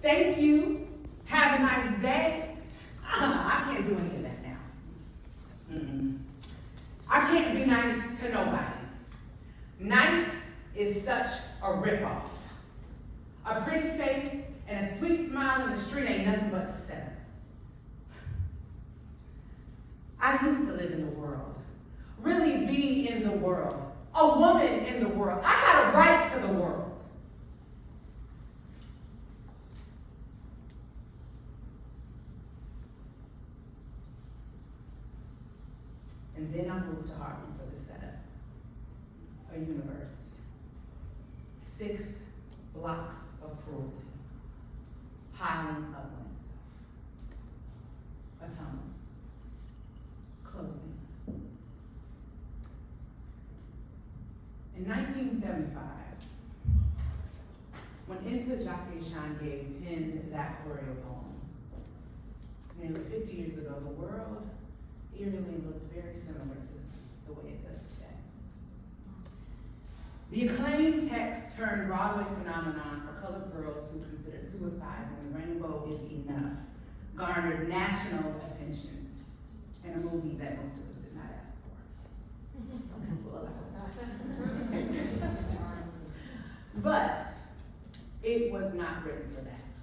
thank you, have a nice day. I can't do any of that now. I can't be nice to nobody. Nice is such a ripoff. A pretty face and a sweet smile in the street ain't nothing but setup. I used to live in the world, really be in the world, a woman in the world. I had a right to the world. And then I moved to Harlem for the setup, a universe, 6 blocks of cruelty, piling up on itself, a tunnel, closing. In 1975, when Ntozake Shange penned that choreo poem, nearly 50 years ago, the world eerily looked very similar to the way it does today. The acclaimed text turned Broadway phenomenon for colored girls who consider suicide when the rainbow is enough garnered national attention in a movie that most of us did not ask for. Some people allow it. But it was not written for that.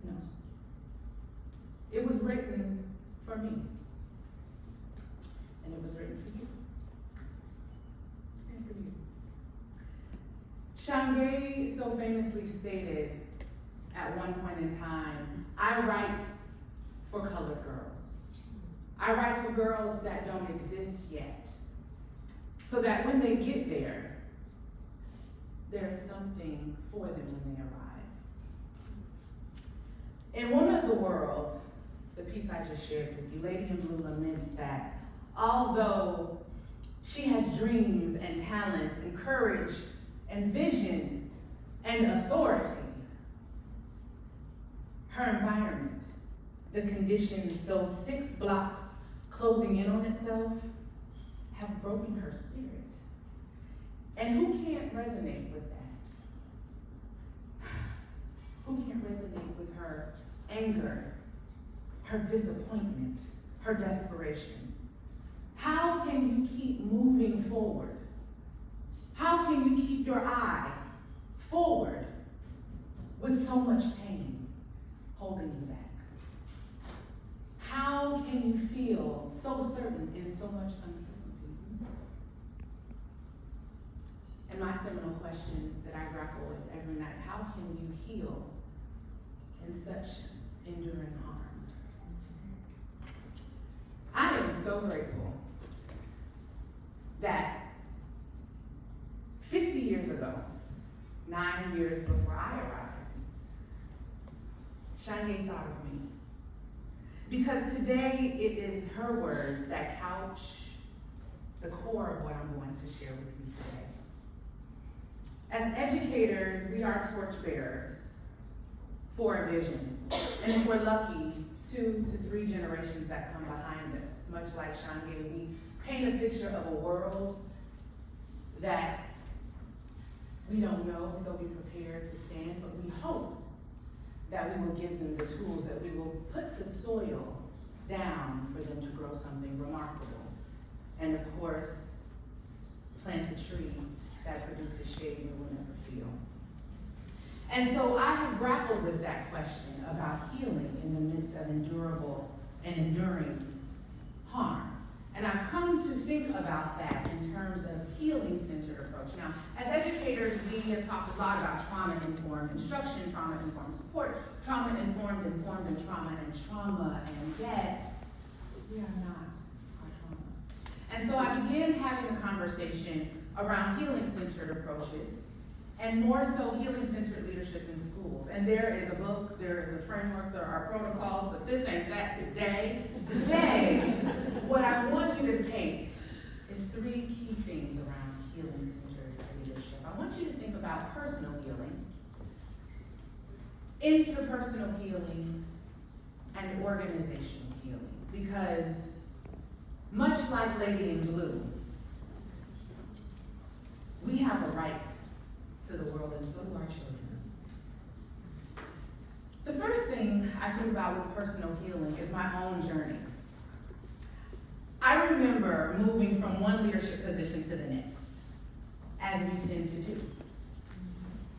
No. It was written for me. And it was written for you. And for you. Shange so famously stated at one point in time, I write for colored girls. I write for girls that don't exist yet. So that when they get there, there is something for them when they arrive. In Woman of the World, the piece I just shared with you, Lady in Blue laments that although she has dreams and talents and courage and vision and authority, her environment, the conditions, those 6 blocks closing in on itself, have broken her spirit. And who can't resonate with that? Who can't resonate with her anger, her disappointment, her desperation? How can you keep moving forward? How can you keep your eye forward with so much pain holding you back? How can you feel so certain in so much uncertainty? And my seminal question that I grapple with every night, how can you heal in such enduring harm? I am so grateful that 50 years ago, 9 years before I arrived, Shange thought of me. Because today it is her words that couch the core of what I'm going to share with you today. As educators, we are torchbearers for a vision. And if we're lucky, 2 to 3 generations that come behind us, much like Shange, we paint a picture of a world that we don't know if they'll be prepared to stand, but we hope that we will give them the tools, that we will put the soil down for them to grow something remarkable. And of course, plant a tree that produces shade we will never feel. And so I have grappled with that question about healing in the midst of endurable and enduring harm. And I've come to think about that in terms of healing-centered approach. Now, as educators, we have talked a lot about trauma-informed instruction, trauma-informed support, trauma-informed, informed, and trauma, and yet we are not our trauma. And so I began having a conversation around healing-centered approaches, and more so healing-centered leadership in schools. And there is a book, there is a framework, there are protocols, but this ain't that today. Today, what I want you to take is 3 key things around healing-centered leadership. I want you to think about personal healing, interpersonal healing, and organizational healing. Because much like Lady in Blue, we have a right to the world, and so do our children. I think about with personal healing is my own journey. I remember moving from one leadership position to the next, as we tend to do.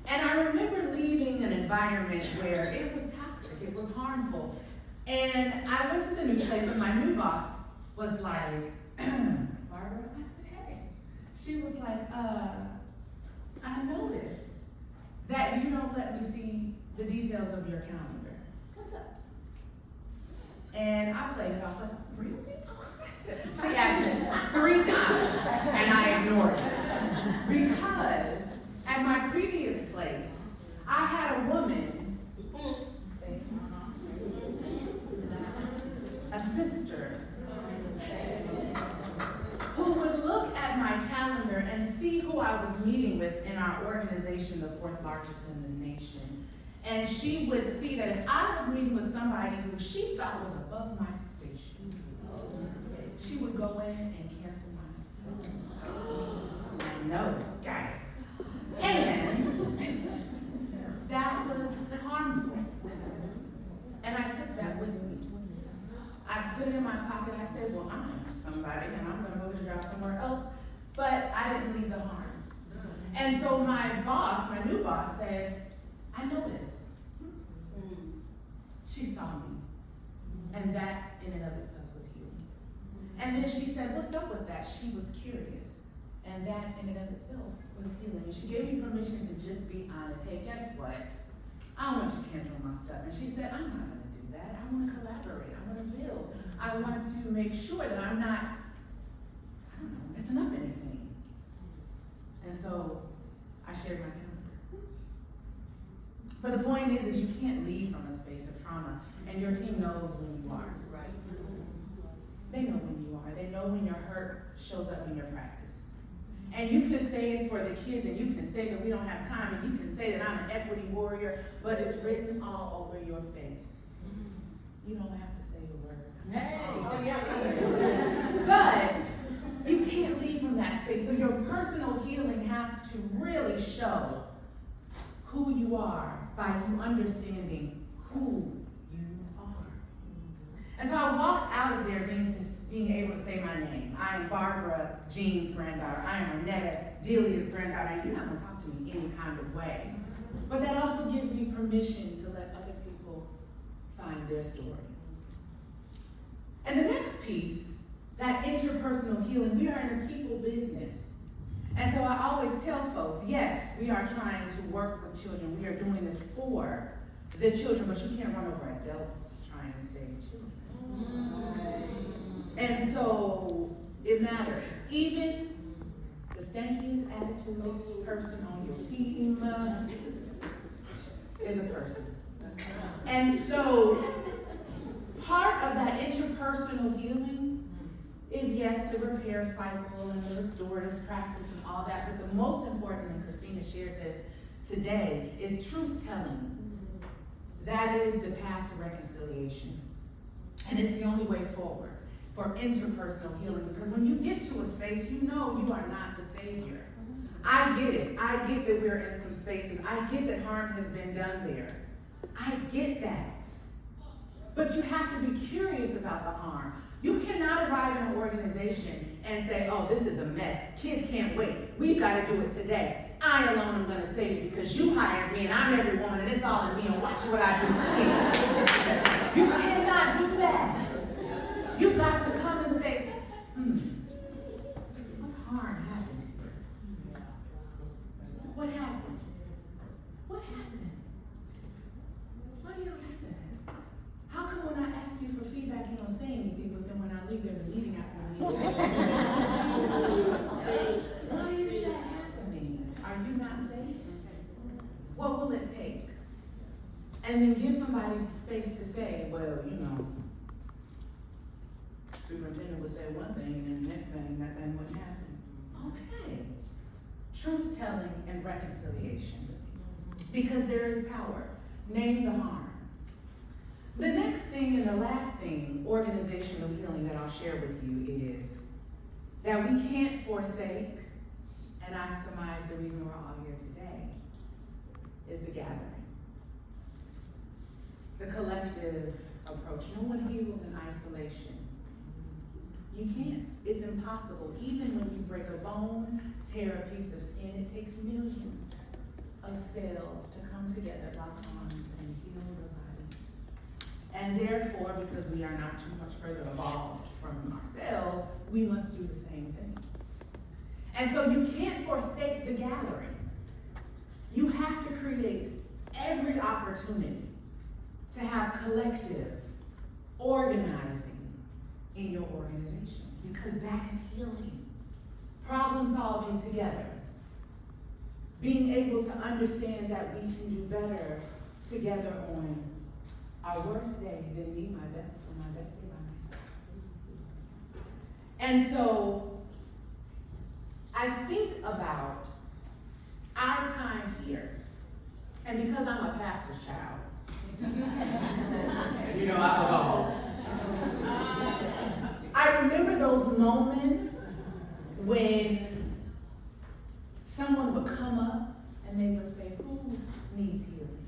And I remember leaving an environment where it was toxic, it was harmful. And I went to the new place and my new boss was like, Barbara, I said, hey. She was like, I noticed that you don't let me see the details of your calendar. What's up? And I played it off like, really? She asked me 3 times and I ignored it. Because at my previous place, I had a woman, a sister, who would look at my calendar and see who I was meeting with in our organization, the 4th largest in the nation. And she would see that if I was meeting with somebody who she thought was above my station, she would go in and cancel my I know, guys. And that was harmful. And I took that with me. I put it in my pocket. I said, well, I'm somebody and I'm going to go get a job somewhere else. But I didn't leave the harm. And so my boss, my new boss, said, I noticed. She saw me. And that in and of itself was healing. And then she said, what's up with that? She was curious. And that in and of itself was healing. She gave me permission to just be honest. Hey, guess what? I don't want you canceling my stuff. And she said, I'm not going to do that. I want to collaborate. I want to build. I want to make sure that I'm not, I don't know, messing up anything. And so I shared my calendar. But the point is you can't leave from a space of trauma. And your team knows when you are. Right. They know when you are. They know when your hurt shows up in your practice. And you can say it's for the kids, and you can say that we don't have time, and you can say that I'm an equity warrior, but it's written all over your face. You don't have to say the word. Hey. Oh, yeah. But you can't leave from that space. So your personal healing has to really show who you are by you understanding who you are. And so I walked out of there being able to say my name. I am Barbara Jean's granddaughter. I am Renetta Delia's granddaughter. You're not going to talk to me any kind of way. But that also gives me permission to let other people find their story. And the next piece, that interpersonal healing, we are in a people business. And so I always tell folks, yes, we are trying to work with children. We are doing this for the children, but you can't run over adults trying to save children. And so it matters. Even the stankiest attitude person on your team is a person. And so part of that interpersonal healing is, yes, the repair cycle and the restorative practice and all that, but the most important, and Christina shared this today, is truth telling. That is the path to reconciliation. And it's the only way forward for interpersonal healing, because when you get to a space, you know you are not the savior. I get it. I get that we're in some spaces. I get that harm has been done there. I get that. But you have to be curious about the harm. You cannot arrive in an organization and say, oh, this is a mess. Kids can't wait. We've got to do it today. I alone am going to save it because you hired me and I'm every woman and it's all in me and watch what I do for kids. You cannot do that. You've got to come and say, what harm happened here? What happened? What happened? Why do you don't do that? How come when I ask you for feedback you don't say anything, but then when I leave there's a meeting after the meeting? Why is that happening? Are you not safe? What will it take? And then give somebody space to say, well, you know, superintendent would say one thing and then the next thing, that thing wouldn't happen. Okay. Truth telling and reconciliation. Because there is power. Name the harm. The next thing and the last thing, organizational healing, that I'll share with you is that we can't forsake, and I surmise the reason we're all here today, is the gathering. the collective approach. No one heals in isolation. You can't. It's impossible. Even when you break a bone, tear a piece of skin, it takes millions of cells to come together, lock arms, and heal the body. And therefore, because we are not too much further evolved from ourselves, we must do the same thing. And so you can't forsake the gathering. You have to create every opportunity to have collective organizing in your organization, because that is healing. Problem solving together. Being able to understand that we can do better together on our worst day than me, my best, or my best day by myself. And so I think about our time here, and because I'm a pastor's child, you know, I've evolved. I remember those moments when someone would come up and they would say, who needs healing?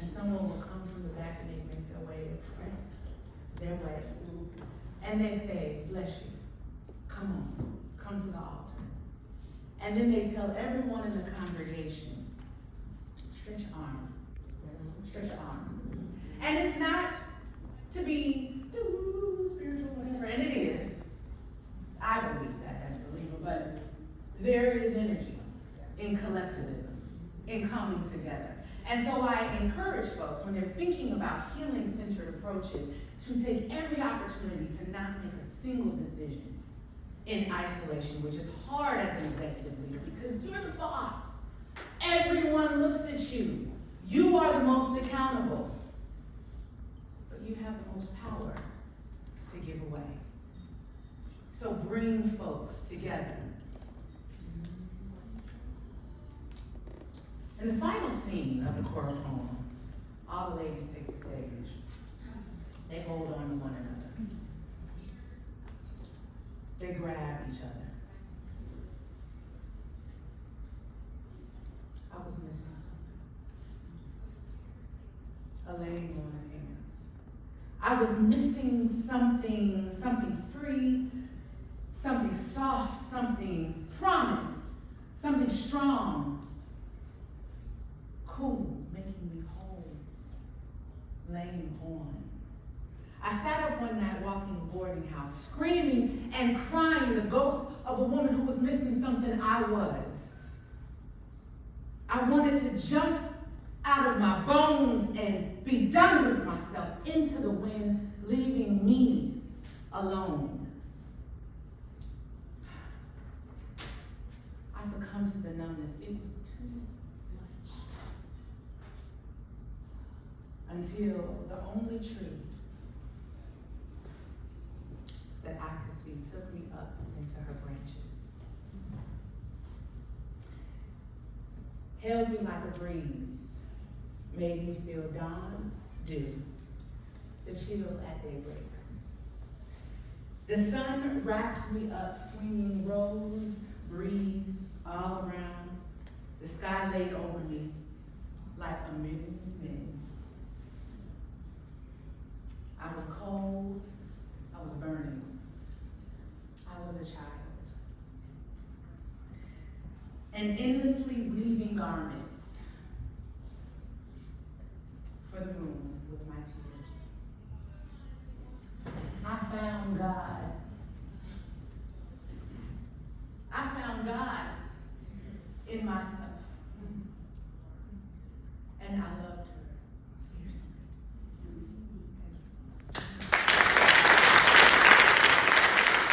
And someone would come from the back and they'd make their way to press their way. And they say, bless you, come to the altar. And then they tell everyone in the congregation, stretch your arm. Stretch your arm. And it's not to be spiritual, whatever, and it is. I believe that as a believer, but there is energy in collectivism, in coming together. And so I encourage folks, when they're thinking about healing-centered approaches, to take every opportunity to not make a single decision in isolation, which is hard as an executive leader because you're the boss. Everyone looks at you. You are the most accountable. But you have the most power to give away. So bring folks together. In the final scene of the choral poem, all the ladies take the stage. They hold on to one another. They grab each other. I was missing something. A laying on of hands. I was missing something free, something soft, something promised, something strong, cool, making me whole, laying on. I sat up one night walking the boarding house, screaming and crying the ghost of a woman who was missing something I was. I wanted to jump out of my bones and be done with myself into the wind, leaving me alone. I succumbed to the numbness. It was too much. Until the only tree that I could see took me up into her branches. Held me like a breeze, made me feel dawn, dew, the chill at daybreak. The sun wrapped me up, swinging rose, breeze all around. The sky laid over me like a million men. I was cold, I was burning. I was a child. And endlessly weaving garments for the moon with my tears. I found God. I found God in myself. And I loved